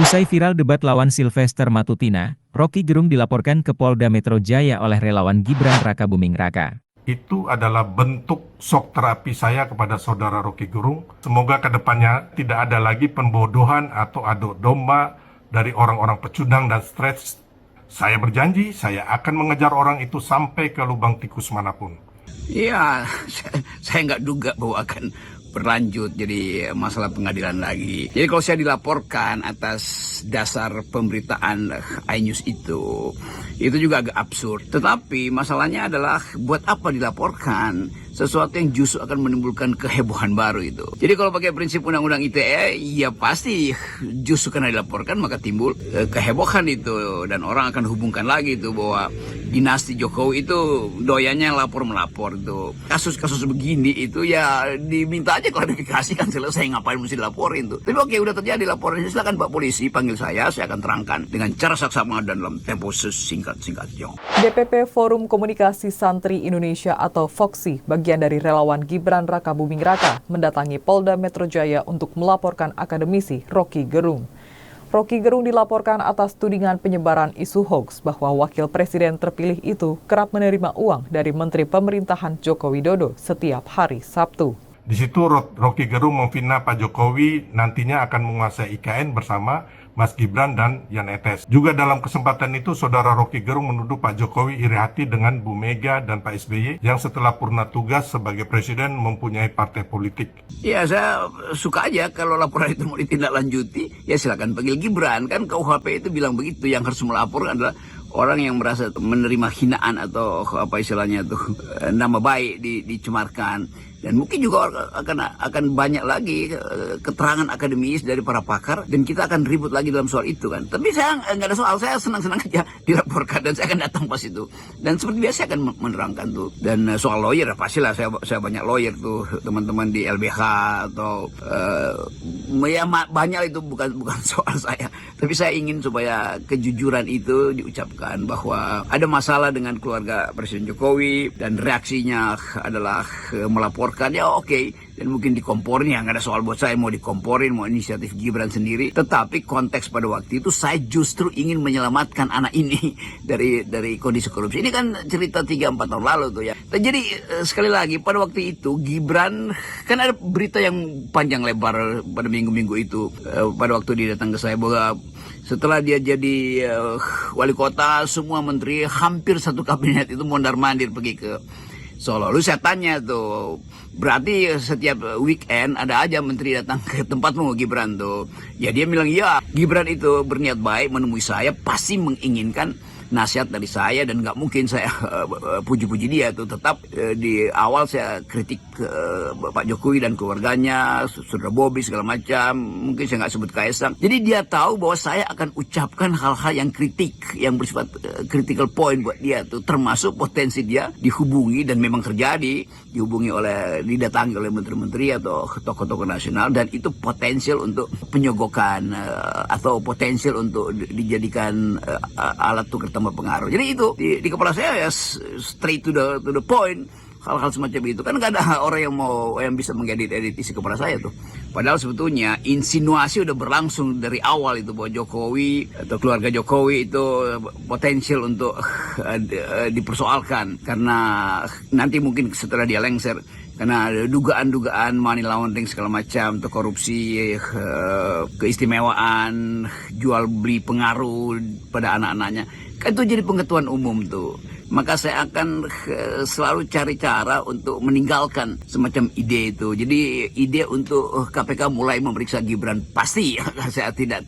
Usai viral debat lawan Sylvester Matutina, Roky Gerung dilaporkan ke Polda Metro Jaya oleh relawan Gibran Raka Buming Raka. Itu adalah bentuk shock terapi saya kepada saudara Roky Gerung. Semoga kedepannya tidak ada lagi pembodohan atau adu domba dari orang-orang pecundang dan stres. Saya berjanji, saya akan mengejar orang itu sampai ke lubang tikus manapun. Iya, saya nggak duga bahwa akan berlanjut jadi masalah pengadilan lagi. Jadi kalau saya dilaporkan atas dasar pemberitaan iNews itu juga agak absurd. Tetapi masalahnya adalah buat apa dilaporkan sesuatu yang justru akan menimbulkan kehebohan baru itu. Jadi kalau pakai prinsip undang-undang ITE, ya pasti justru karena dilaporkan maka timbul kehebohan itu. Dan orang akan hubungkan lagi itu bahwa dinasti Jokowi itu doyannya lapor-melapor itu. Kasus-kasus begini itu ya diminta aja klarifikasi kan selesai, ngapain mesti dilaporin tuh. Tapi oke, udah terjadi laporan, silakan Pak Polisi panggil saya akan terangkan dengan cara saksama dan dalam tempo singkat-singkatnya. DPP Forum Komunikasi Santri Indonesia atau FOKSI, bagian dari relawan Gibran Raka Buming Raka, mendatangi Polda Metro Jaya untuk melaporkan akademisi Roky Gerung. Roky Gerung dilaporkan atas tudingan penyebaran isu hoax bahwa wakil presiden terpilih itu kerap menerima uang dari Menteri Pemerintahan Joko Widodo setiap hari Sabtu. Di situ Roky Gerung memfitnah Pak Jokowi nantinya akan menguasai IKN bersama Mas Gibran dan Jan Etes. Juga dalam kesempatan itu, saudara Roky Gerung menuduh Pak Jokowi iri hati dengan Bu Mega dan Pak SBY yang setelah purna tugas sebagai presiden mempunyai partai politik. Ya, saya suka aja kalau laporan itu mau ditindaklanjuti, ya silakan panggil Gibran. Kan KUHP itu bilang begitu, yang harus melapor adalah orang yang merasa menerima hinaan atau apa istilahnya tuh, nama baik dicemarkan. Dan mungkin juga akan banyak lagi keterangan akademis dari para pakar, dan kita akan ribut lagi dalam soal itu kan. Tapi saya nggak ada soal, saya senang-senang aja dilaporkan dan saya akan datang pas itu. Dan seperti biasa saya akan menerangkan tuh. Dan soal lawyer pastilah saya banyak lawyer tuh, teman-teman di LBH atau ya banyak itu bukan soal saya. Tapi saya ingin supaya kejujuran itu diucapkan bahwa ada masalah dengan keluarga Presiden Jokowi dan reaksinya adalah melaporkan, ya oke. Dan mungkin dikomporin, ya nggak ada soal buat saya mau dikomporin, mau inisiatif Gibran sendiri. Tetapi konteks pada waktu itu saya justru ingin menyelamatkan anak ini dari kondisi korupsi. Ini kan cerita 3-4 tahun lalu tuh ya. Jadi sekali lagi pada waktu itu Gibran, kan ada berita yang panjang lebar pada minggu-minggu itu. Pada waktu dia datang ke saya bahwa setelah dia jadi wali kota, semua menteri hampir satu kabinet itu mondar-mandir pergi ke Solo. Lalu saya tanya tuh, berarti setiap weekend ada aja menteri datang ke tempatmu Gibran tuh. Ya dia bilang, ya Gibran itu berniat baik menemui saya, pasti menginginkan nasihat dari saya dan nggak mungkin saya puji-puji dia tuh. Tetap di awal saya kritik Pak Jokowi dan keluarganya, Saudara Bobi segala macam, mungkin saya nggak sebut Kaisang. Jadi dia tahu bahwa saya akan ucapkan hal-hal yang kritik, yang bersifat critical point buat dia tuh, termasuk potensi dia dihubungi, dan memang terjadi, didatangi oleh menteri-menteri atau tokoh-tokoh nasional, dan itu potensial untuk penyogokan atau potensial untuk dijadikan alat tukar tambah pengaruh. Jadi itu di kepala saya ya straight to the point. Hal-hal semacam itu kan nggak ada orang yang bisa mengedit isi kepala saya tuh. Padahal sebetulnya insinuasi udah berlangsung dari awal itu bahwa Jokowi atau keluarga Jokowi itu potensial untuk dipersoalkan, karena nanti mungkin setelah dia lengser karena ada dugaan-dugaan money laundering segala macam, atau korupsi, keistimewaan, jual beli pengaruh pada anak-anaknya. Kan itu jadi pengetahuan umum tuh. Maka saya akan selalu cari cara untuk meninggalkan semacam ide itu. Jadi ide untuk KPK mulai memeriksa Gibran pasti saya tidak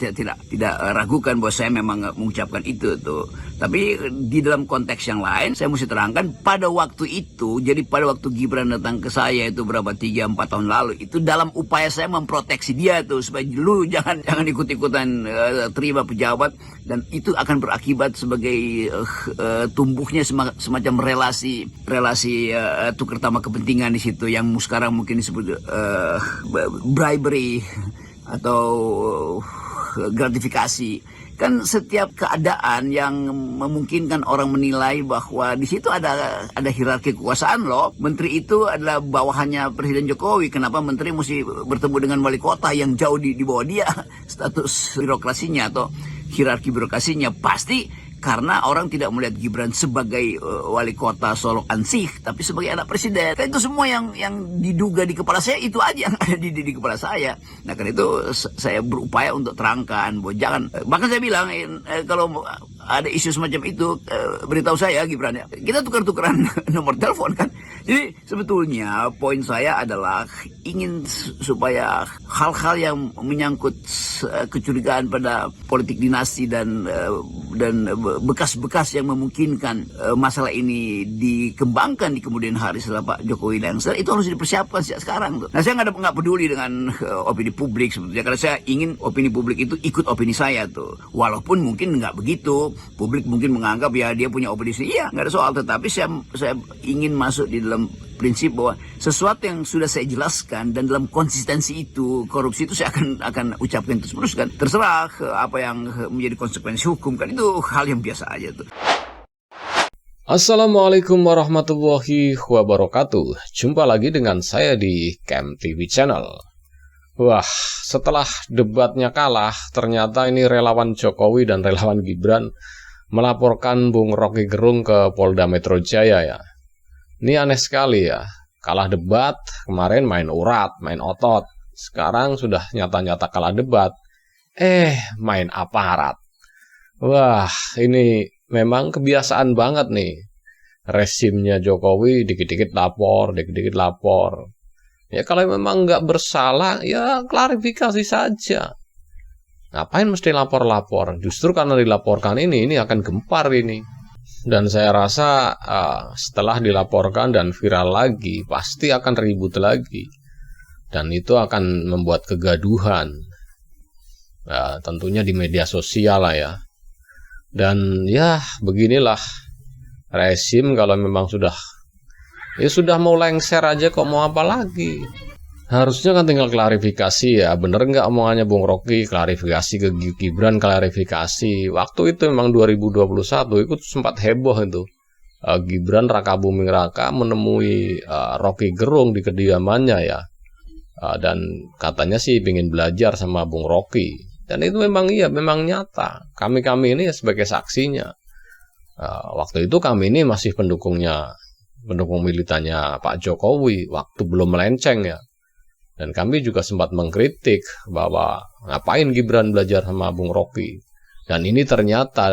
ragukan bahwa saya memang mengucapkan itu tuh. Tapi di dalam konteks yang lain saya mesti terangkan pada waktu itu. Jadi pada waktu Gibran datang ke saya itu berapa 3-4 tahun lalu, itu dalam upaya saya memproteksi dia tuh supaya lu jangan ikut-ikutan terima pejabat, dan itu akan berakibat sebagai tumbuhnya semacam relasi tukar tambah kepentingan di situ, yang sekarang mungkin disebut bribery atau gratifikasi. Kan setiap keadaan yang memungkinkan orang menilai bahwa di situ ada hierarki kekuasaan loh. Menteri itu adalah bawahannya Presiden Jokowi. Kenapa menteri mesti bertemu dengan wali kota yang jauh di bawah dia status birokrasinya atau hierarki birokrasinya? Pasti karena orang tidak melihat Gibran sebagai wali kota Solo Ansih, tapi sebagai anak presiden. Kan itu semua yang diduga di kepala saya itu aja yang ada di kepala saya. Nah karena itu saya berupaya untuk terangkan bahwa jangan. Bahkan saya bilang kalau ada isu semacam itu beritahu saya Gibran ya. Kita tukar-tukaran nomor telepon kan. Jadi sebetulnya poin saya adalah ingin supaya hal-hal yang menyangkut kecurigaan pada politik dinasti dan bekas-bekas yang memungkinkan masalah ini dikembangkan di kemudian hari setelah Pak Jokowi lengser, itu harus dipersiapkan sejak sekarang tuh. Nah saya nggak peduli dengan opini publik sebetulnya, karena saya ingin opini publik itu ikut opini saya tuh. Walaupun mungkin nggak begitu, publik mungkin menganggap ya dia punya opini sendiri, iya nggak ada soal. Tetapi saya ingin masuk di dalam prinsip bahwa sesuatu yang sudah saya jelaskan dan dalam konsistensi itu, korupsi itu saya akan ucapkan terus kan. Terserah apa yang menjadi konsekuensi hukum kan, itu hal yang biasa aja tuh. Assalamualaikum warahmatullahi wabarakatuh. Jumpa lagi dengan saya di Camp TV Channel. Wah, setelah debatnya kalah, ternyata ini relawan Jokowi dan relawan Gibran melaporkan Bung Rocky Gerung ke Polda Metro Jaya ya. Ini aneh sekali ya. Kalah debat, kemarin main urat, main otot. Sekarang sudah nyata-nyata kalah debat. Main aparat. Wah, ini memang kebiasaan banget nih. Resimnya Jokowi dikit-dikit lapor, dikit-dikit lapor. Ya kalau memang nggak bersalah, ya klarifikasi saja. Ngapain mesti lapor-lapor? Justru karena dilaporkan ini akan gempar ini. Dan saya rasa setelah dilaporkan dan viral lagi, pasti akan ribut lagi. Dan itu akan membuat kegaduhan. Tentunya di media sosial lah ya. Dan ya beginilah resim kalau memang sudah mau lengser aja, kok mau apa lagi. Harusnya kan tinggal klarifikasi ya, bener nggak omongannya Bung Rocky, klarifikasi ke Gibran, klarifikasi. Waktu itu memang 2021 itu sempat heboh itu. Gibran Raka Buming Raka menemui Rocky Gerung di kediamannya ya. Dan katanya sih ingin belajar sama Bung Rocky. Dan itu memang memang nyata. Kami ini sebagai saksinya. Waktu itu kami ini masih pendukung militannya Pak Jokowi, waktu belum melenceng ya. Dan kami juga sempat mengkritik bahwa ngapain Gibran belajar sama Bung Rocky. Dan ini ternyata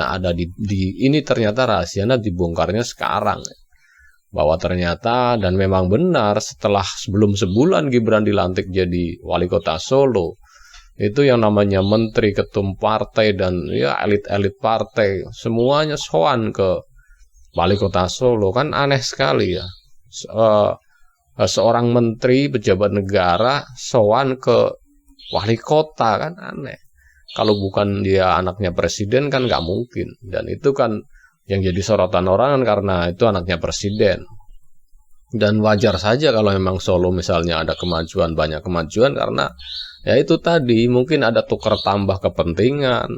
ini ternyata rahasianya dibongkarnya sekarang. Bahwa ternyata dan memang benar sebelum sebulan Gibran dilantik jadi wali kota Solo, itu yang namanya menteri, ketum partai dan ya elit-elit partai semuanya sowan ke wali kota Solo. Kan aneh sekali ya. Seorang menteri pejabat negara sowan ke wali kota, kan aneh. Kalau bukan dia anaknya presiden kan nggak mungkin. Dan itu kan yang jadi sorotan orang kan karena itu anaknya presiden. Dan wajar saja kalau memang Solo misalnya ada kemajuan, banyak kemajuan, karena ya itu tadi mungkin ada tukar tambah kepentingan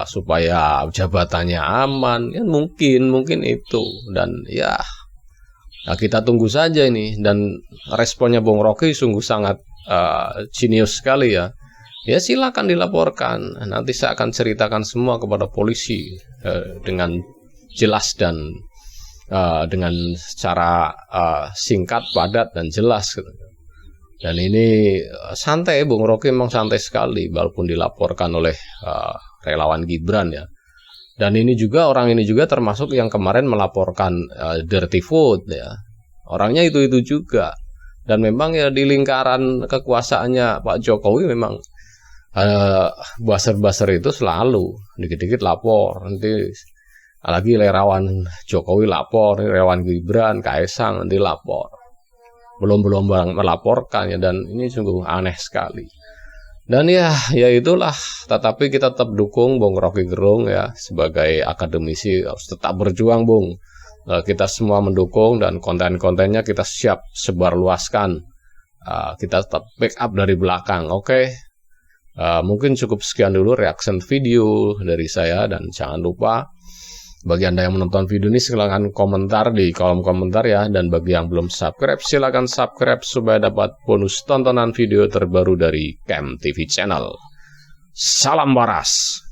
supaya jabatannya aman, ya mungkin itu. Dan ya kita tunggu saja ini. Dan responnya Bung Rocky sungguh sangat jenius sekali ya. Ya silakan dilaporkan. Nanti saya akan ceritakan semua kepada polisi dengan jelas dan dengan secara singkat, padat dan jelas. Dan ini santai, Bung Rocky memang santai sekali walaupun dilaporkan oleh relawan Gibran ya. Dan orang ini juga termasuk yang kemarin melaporkan dirty vote ya. Orangnya itu juga. Dan memang ya di lingkaran kekuasaannya Pak Jokowi memang buzzer-buzzer itu selalu dikit-dikit lapor. Nanti lagi relawan Jokowi lapor, relawan Gibran, Kaisang nanti lapor. Belum melaporkan ya, dan ini sungguh aneh sekali. Dan ya itulah, tetapi kita tetap dukung Bung Rocky Gerung ya, sebagai akademisi harus tetap berjuang Bung. Kita semua mendukung dan konten-kontennya kita siap sebarluaskan. Kita tetap backup dari belakang, oke? Mungkin cukup sekian dulu reaction video dari saya, dan jangan lupa bagi Anda yang menonton video ini silakan komentar di kolom komentar ya, dan bagi yang belum subscribe silakan subscribe supaya dapat bonus tontonan video terbaru dari Kem TV Channel. Salam waras.